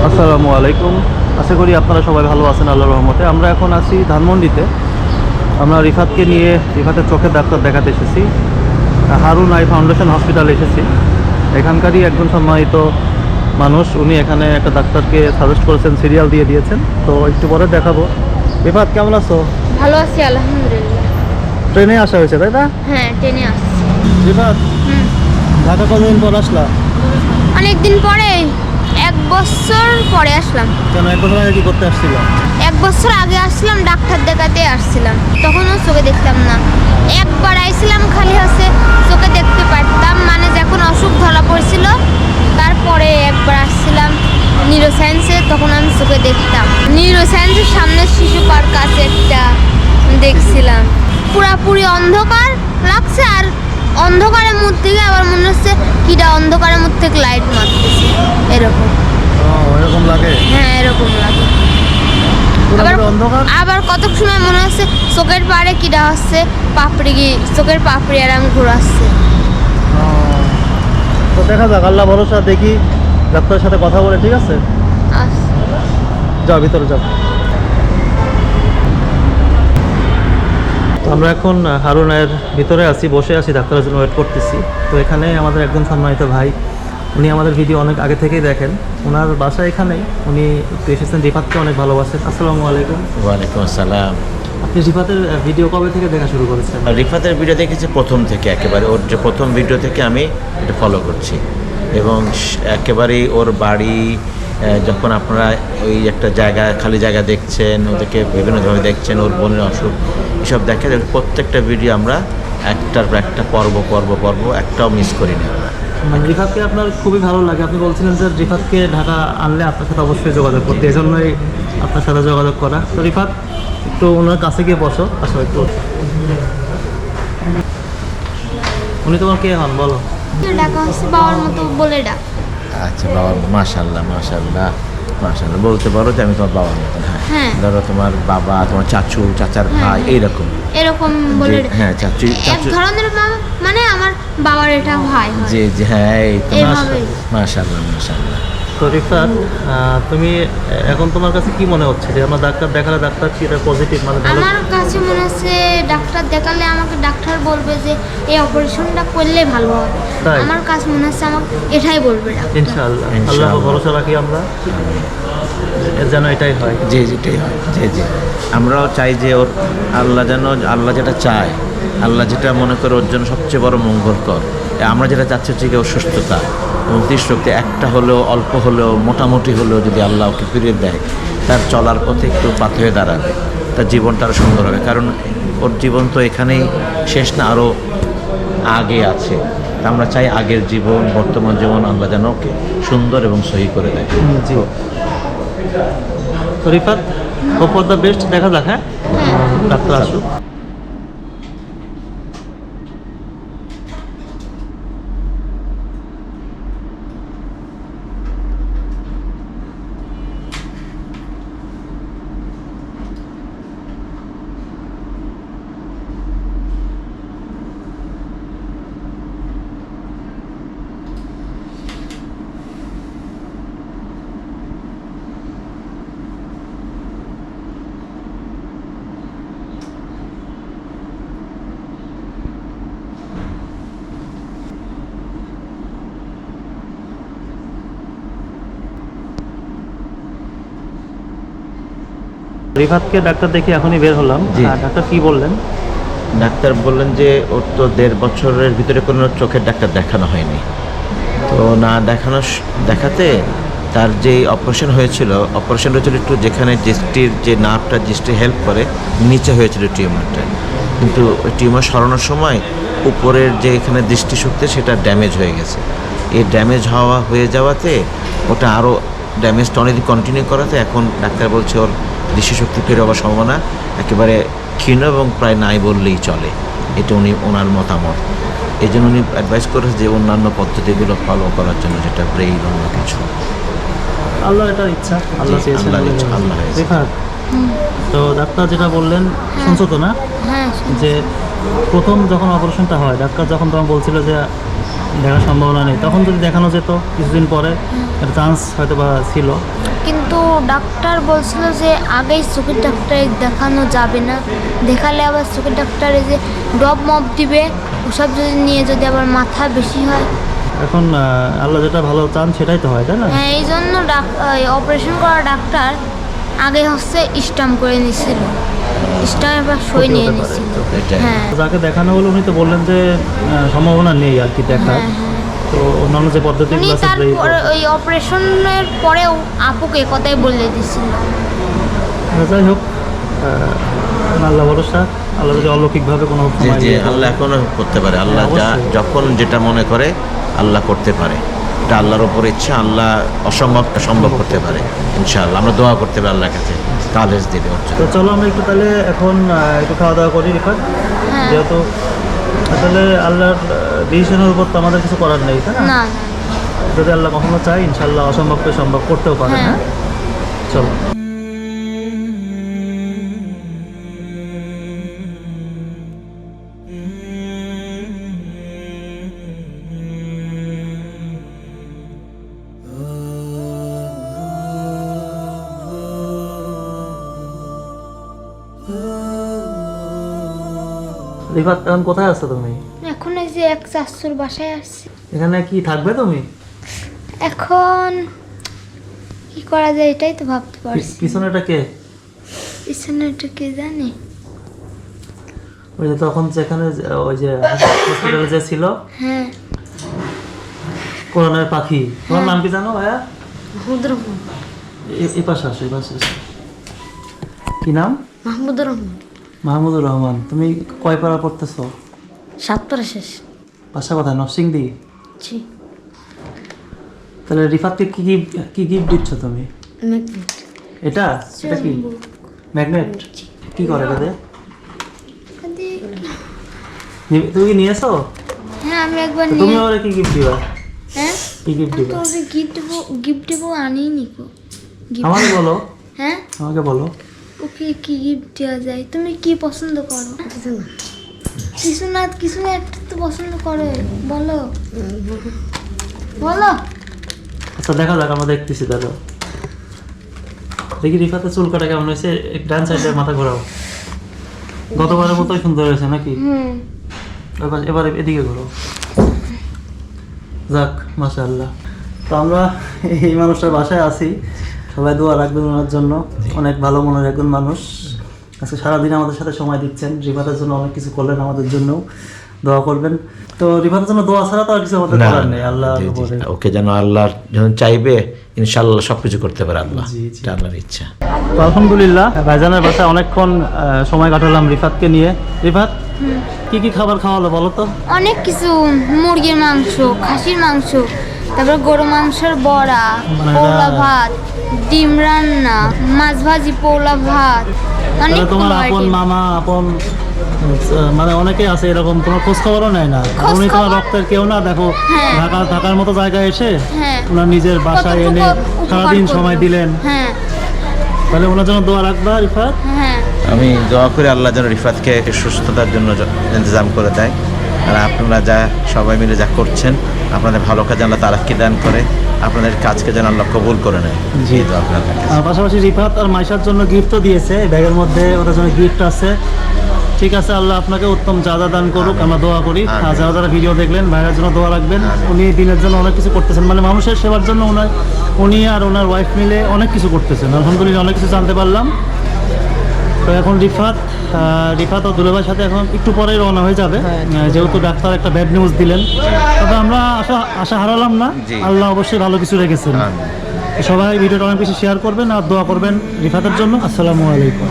আসসালামু আলাইকুম। আশা করি আপনারা সবাই ভালো আছেন আল্লাহর রহমতে। আমরা এখন আছি ধানমন্ডিতে। আমরা রিফাতকে নিয়ে রিফাতের চোখের ডাক্তার দেখাতে এসেছি। হারুন আই ফাউন্ডেশন হসপিটালে এসেছি। এখানকারই একজন সম্মানিত মানুষ, উনি এখানে একটা ডাক্তারকে সাজেস্ট করেছেন, সিরিয়াল দিয়ে দিয়েছেন। তো একটু পরে দেখাবো। রিফাত, কেমন আছো? ভালো আছি আলহামদুলিল্লাহ। ট্রেনে আসা হয়েছে তাই না? হ্যাঁ, ট্রেনে আসছি। রিফাত, ঢাকা কতদিন পর আসলা? অনেকদিন পরে, 1 বছর পরে আসলাম। কেন, 1 বছর আগে কি করতে আসছিল? 1 বছর আগে আসছিলাম, ডাক্তার দেখাতে আসছিলাম, তখনও চোখে দেখতাম না। একবার আইছিলাম, খালি হচ্ছে চোখে দেখতে পারতাম, মানে যখন অসুখ ধরা পড়ছিল। তারপরে একবার আসছিলাম নিউরোসায়েন্সে, তখন আমি চোখে দেখতাম। নিউরোসায়েন্সের সামনে শিশু পার্ক আছে একটা, দেখছিলাম। পুরাপুরি অন্ধকার লাগছে, আর অন্ধকারের মধ্যে থেকে আবার মনে হচ্ছে কিটা অন্ধকারের মধ্যে থেকে লাইট মারতেছে, এরকম। এরকম লাগে? হ্যাঁ, এরকম লাগে। অন্ধকার। আবার কতক সময় মনে হচ্ছে চোখের পাড়ে কিটা হচ্ছে পাপড়ি, চোখের পাপড়ি আর আমি ঘুরাচ্ছে। তো দেখা যাক, আল্লাহ ভরসা। দেখি ডাক্তারের সাথে কথা বলে, ঠিক আছে? যাও ভিতরে যাও। আমরা এখন হারুনের ভিতরে আছি, বসে আছি, ডাক্তারের জন্য ওয়েট করতেছি। তো এখানে আমাদের একজন সম্মানিত ভাই, উনি আমাদের ভিডিও অনেক আগে থেকেই দেখেন। ওনার বাসা এখানেই, উনি একটু এসেছেন। রিফাতকে অনেক ভালোবাসেন। আসসালামু আলাইকুম। ওয়ালাইকুম আসসালাম। আপনি রিফাতের ভিডিও কবে থেকে দেখা শুরু করেছেন? রিফাতের ভিডিও দেখেছি প্রথম থেকে, একেবারে ওর যে প্রথম ভিডিও থেকে আমি এটা ফলো করছি। এবং একেবারেই ওর বাড়ি, যখন আপনারা ওই একটা জায়গা, খালি জায়গা দেখছেন, ওদেরকে বিভিন্নভাবে দেখছেন, ওর বোনের অসুখ, এসব দেখে প্রত্যেকটা ভিডিও আমরা একটার পর একটা পর্ব একটাও মিস করি না আমরা। মানে রিফাতকে আপনার খুবই ভালো লাগে। আপনি বলছিলেন যে রিফাতকে ঢাকা আনলে আপনার সাথে অবশ্যই যোগাযোগ করতে, এই জন্যই আপনার সাথে যোগাযোগ করা। তো রিফাত, একটু ওনার কাছে গিয়ে বসো, আসো একটু। উনি তোমার কে হন বলো? ডাকা হচ্ছে বাবার মতো বলে ডাক। আচ্ছা, বাবা, মাশাল্লাহ বলতে পারো যে আমি তোমার বাবার মতন। হ্যাঁ। ধরো তোমার বাবা, তোমার চাচু, চাচার ভাই, এইরকম এরকম বলে ডাক। হ্যাঁ, চাচু এক ধরনের মানে আমার বাবার এটা ভাই হয়। জি হ্যাঁ, এই তো এইভাবেই। মাশাল্লাহ। তো রিফাত, তুমি এখন তোমার কাছে কি মনে হচ্ছে যে আমার ডাক্তার দেখালে ডাক্তার কি এটা পজিটিভ, মানে ভালো? আমার কাছে মনে হচ্ছে ডাক্তার দেখালে আমাকে ডাক্তার বলবে যে এই অপারেশনটা করলে ভালো হয়। তাই? আমার কাছে মনে হচ্ছে আমাকে এটাই বলবে ডাক্তার। ইনশাআল্লাহ, আল্লাহ ভরসা রাখি আমরা, যেন এটাই হয়। জি যেটাই হয়, জি আমরাও চাই যে ওর আল্লাহ যেটা চায়, আল্লাহ যেটা মনে করে ওর জন্য সবচেয়ে বড় মঙ্গলকর। আমরা যেটা চাচ্ছি হচ্ছে ওর সুস্থতা এবং দৃশ্যক্তি, একটা হলেও, অল্প হলেও, মোটামুটি হলেও যদি আল্লাহ ওকে ফিরিয়ে দেয়, তার চলার পথে একটু পাথ হয়ে দাঁড়াবে, তার জীবনটা আরও সুন্দর হবে। কারণ ওর জীবন তো এখানেই শেষ না, আরও আগে আছে। আমরা চাই আগের জীবন, বর্তমান জীবন আল্লাহ যেন ওকে সুন্দর এবং সহি করে দেয়। জি। তো Rifat, hope for the best. দেখা যাক। হ্যাঁ, ডাক্তার আসুক। রিফাতকে ডাক্তার দেখে এখনই বের হলাম। জি। ডাক্তার কি বললেন? ডাক্তার বললেন যে ওর তো 1.5 বছরের ভিতরে কোনো চোখের ডাক্তার দেখানো হয়নি। তো না দেখাতে তার যে অপারেশন হয়েছিল একটু, যেখানে দৃষ্টির যে নার্ভটা দৃষ্টি হেল্প করে, নিচে হয়েছিল টিউমারটা। কিন্তু ওই টিউমার সরানোর সময় উপরের যে এখানে দৃষ্টিশক্তি, সেটা ড্যামেজ হয়ে গেছে। এই ড্যামেজ হয়ে যাওয়াতে ওটা আরও ড্যামেজটা অনেকদিন কন্টিনিউ করাতে এখন ডাক্তার বলছে ওর দৃষ্টিশক্তি ফিরে হওয়ার সম্ভাবনা একেবারে ক্ষীণ এবং প্রায় নাই বললেই চলে। এটা ওনার মতামত। এই জন্য উনি অ্যাডভাইস করেছে যে অন্যান্য পদ্ধতিগুলো ফলো করার জন্য, যেটা ব্রেইন অন্য কিছু। আল্লাহ এটার ইচ্ছা, আল্লাহ চেয়েছেন। আল্লাহ হয়েছে। রিফাত, তো ডাক্তার যেটা বললেন শুনছো তো না? হ্যাঁ, যে প্রথম যখন অপারেশনটা হয়, ডাক্তার যখন তখন বলছিল যে দেখার সম্ভাবনা নেই, তখন যদি দেখানো যেত কিছুদিন পরে, একটা চান্স হয়তো বা ছিল। কিন্তু ডাক্তার বলছিল যে আগেই চোখের ডাক্তারে দেখানো যাবে না, দেখালে আবার চোখের ডাক্তারে যে ডব মপ দিবে, ওসব যদি নিয়ে যদি আবার মাথা বেশি হয়। এখন আল্লাহ যেটা ভালো চান সেটাই তো হয়, তাই না? হ্যাঁ, এই জন্য অপারেশন করা ডাক্তার আগে হচ্ছে স্টাম্প করে নিছিল, স্টাম্প এবার সই হতে নিয়ে পারে। নিছিল। এটাই। হ্যাঁ যাকে দেখানো হলো উনি তো বললেন যে সম্ভাবনা নেই আর কি দেখার। হ্যাঁ, হ্যাঁ। তো অন্যান্য যে উনি পদ্ধতিগুলো আছে তারপরে ওই অপারেশনের পরেও আপুকে কথাই বলে দিছিল। যাই হোক, আল্লাহ ভরসা, আল্লাহ যদি অলৌকিকভাবে কোনো যে সময় যে আল্লাহ এখনো করতে পারে, আল্লাহ যা অবশ্যই। যখন যেটা মনে করে আল্লাহ করতে পারে, এটা আল্লাহর ওপর ইচ্ছা। আল্লাহ অসম্ভবটা সম্ভব করতে পারে ইনশাআল্লাহ। আমরা দোয়া করতে পারি আল্লাহর কাছে, কালেজ দিবে ওর জন্য। তো চলো আমরা একটু তাহলে এখন একটু খাওয়া দাওয়া করি রিফাত, হ্যাঁ। যেহেতু আসলে আল্লাহর ডিসিশনের উপর তো আমাদের কিছু করার নেই, তাই না? না যদি আল্লাহ কখনো চাই ইনশাআল্লাহ অসম্ভবকে সম্ভব করতেও পারে। হ্যাঁ। হ্যাঁ, চলো। রিফাত, এখন কোথায় আছো তুমি? এখন এই যে এক চাচুর বাসায় আসছি। এখানে কি থাকবে তুমি? এখন কি করা যায় এটাই তো ভাবতে পারছি। পিছনেটা কে? পিছনে একটু কে জানি। ওই যে তখন যেখানে ওই যে হসপিটালে যে ছিল হ্যাঁ, কোরআনের পাখি, তোমার নাম কি জানো ভাইয়া? মাহমুদুর রহমান। এই পাশে আসো, এই পাশে আসো। কি নাম? মাহমুদুর রহমান। মাহমুদুর রহমান। তুমি কয় পাড়া পড়তেছো? 7 পারা শেষ। বাসা কোথায়? নরসিংদী। জি। তাহলে রিফাতকে কি কি গিফট দিচ্ছ তুমি? ম্যাগনেট। এটা এটা কি ম্যাগনেট? কি করে এটাতে? তুমি কি নিয়েছো? হ্যাঁ, আমি একবার তো তুমি নিয়ে। ওরে কি গিফট দিবা? হ্যাঁ, কি গিফট আমি দিবা? তো ওকে গিফট দেবো আনিনি কো। আমাকে বলো, হ্যাঁ, আমাকে বলো। ওকে কি গিফট দেওয়া যায়? তুমি কি পছন্দ করো? কিছু না একটা তো পছন্দ করে, বলো বলো। আচ্ছা দেখা যাক, আমরা দেখতেছি। দাদা দেখি রিফাতের চুল কাটা কেমন হয়েছে। ডান সাইডে মাথা ঘোরাও। গতবারের মতোই সুন্দর হয়েছে নাকি? হুম। এবার এদিকে ঘোরো। যাক, মাশাআল্লাহ। তো আমরা এই মানুষটার বাসায় আছি, সবাই দোয়া রাখবেন ওনার জন্য। অনেক ভালো মনের একজন মানুষ, আজকে সারাদিন আমাদের সাথে সময় দিচ্ছেন। রিফাতের জন্য অনেক কিছু করলেন, আমাদের জন্য দোয়া করবেন। তো রিফাতের জন্য দোয়া ছাড়া তো আর কিছু আমাদের করার নেই। আল্লাহর উপরে ওকে যেন আল্লাহর যখন চাইবে ইনশাআল্লাহ সবকিছু করতে পারে আল্লাহ, জি, জি। এটা আল্লাহর ইচ্ছা। তো আলহামদুলিল্লাহ ভাইজানের বাসায় অনেকক্ষণ সময় কাটালাম রিফাতকে নিয়ে। রিফাত, কি কি খাবার খাওয়ালো বলো তো? অনেক কিছু, মুরগির মাংস, খাসির মাংস, তারপর গরু মাংসের বড়া, মানে পোলা এটা- ভাত, ডিম রান্না, মাছ ভাজি, পোলা ভাত, অনেক তাহলে তোমার আপন item। মামা, আপন মানে অনেকেই আছে এরকম, তোমার খোঁজ খবরও নেয় না। খোঁজ উনি তোমার খবর- রক্তের কেউ না। দেখো হ্যাঁ। ঢাকার মতো জায়গায় এসে হ্যাঁ। ওনার নিজের বাসায় কতটুকু এনে উপকার সারাদিন করলো। সময় দিলেন। হ্যাঁ তাহলে ওনার জন্য দোয়া রাখবা রিফাত। হ্যাঁ। আমি দোয়া করি আল্লাহ যেন রিফাতকে সুস্থতার জন্য ইন্তজাম করে দেয়। আর আপনারা যা সবাই মিলে যা করছেন, আপনাদের ভালো কাজে আল্লাহ তারাক্কি দান করে, আপনাদের কাজকে যেন আল্লাহ কবুল করে নেয়। জি। এই দোয়া আপনাদের কাছে। আর পাশাপাশি রিফাত আর মাইশার জন্য গিফটও দিয়েছে। এই ব্যাগের মধ্যে ওদের জন্য গিফট আছে। ঠিক আছে, আল্লাহ আপনাকে উত্তম চাঁদা দান করুক, আমরা দোয়া করি। আমিন। আর যারা যারা ভিডিও দেখলেন ভাইয়ের জন্য দোয়া রাখবেন। আমিন। উনি দিনের জন্য অনেক কিছু করতেছেন, মানে মানুষের সেবার জন্য উনি আর ওনার ওয়াইফ মিলে অনেক কিছু করতেছেন। আলহামদুলিল্লাহ অনেক কিছু জানতে পারলাম। তো এখন রিফাত ও দুলাভাইয়ের সাথে এখন একটু পরেই রওনা হয়ে যাবে, যেহেতু ডাক্তার একটা ব্যাড নিউজ দিলেন। তবে আমরা আশা হারালাম না, জি। আল্লাহ অবশ্যই ভালো কিছু রেখেছেন। আমিন। সবাই ভিডিওটা অনেক বেশি শেয়ার করবেন আর দোয়া করবেন রিফাতের জন্য। আসসালামু আলাইকুম।